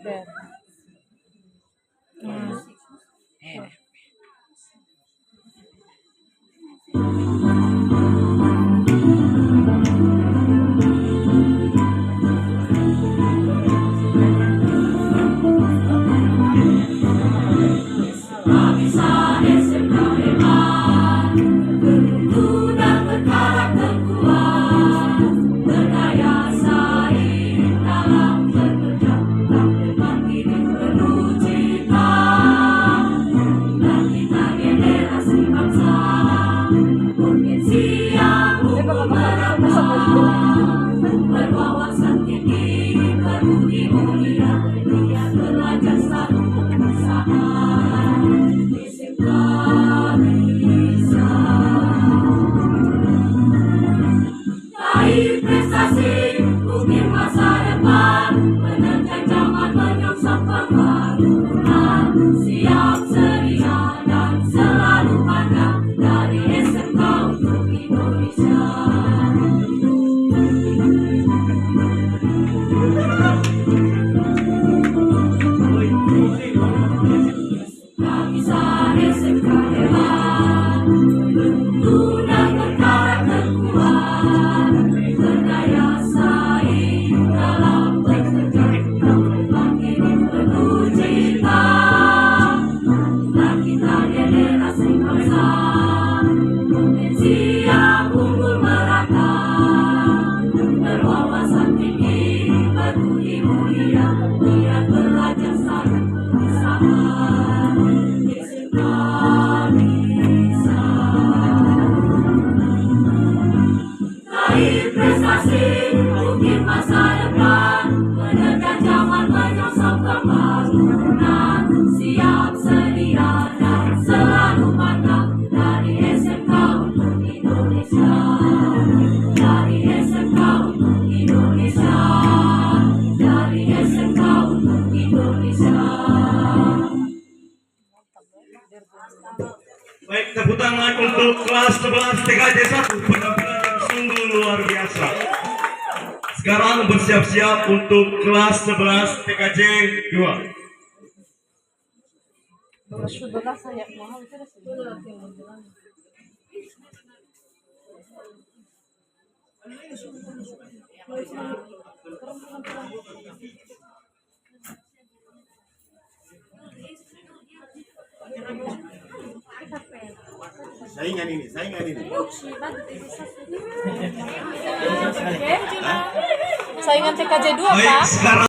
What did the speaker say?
speaker. Prestasi mungkin masa depan, menerjang zaman menyongsong pembangunan. Siap sedia dan selalu pandang dari SMK untuk Indonesia. Lapisan SMK hebat, tentu dan berkarakter kuat, berdaya saing dalam bekerja, bangkit penuh cinta. Kita generasi bangsa, potensi yang unggul merata, berwawasan tinggi, berbudi mulia, giat belajar satu bersama. SMK bisa raih prestasi, mungkin masa depan, menerjang zaman menyongsong pembangunan. Siap sedia dan selalu pandang dari SMK untuk Indonesia. Dari SMK untuk Indonesia. Dari SMK untuk Indonesia. Baik, tepuk tangan untuk kelas 11 TKJ 1, penampilan yang sungguh luar biasa. Sekarang bersiap-siap untuk kelas 11 TKJ 2. Saingan ini. Saingan TKJ 2, Baik, Pak. sekarang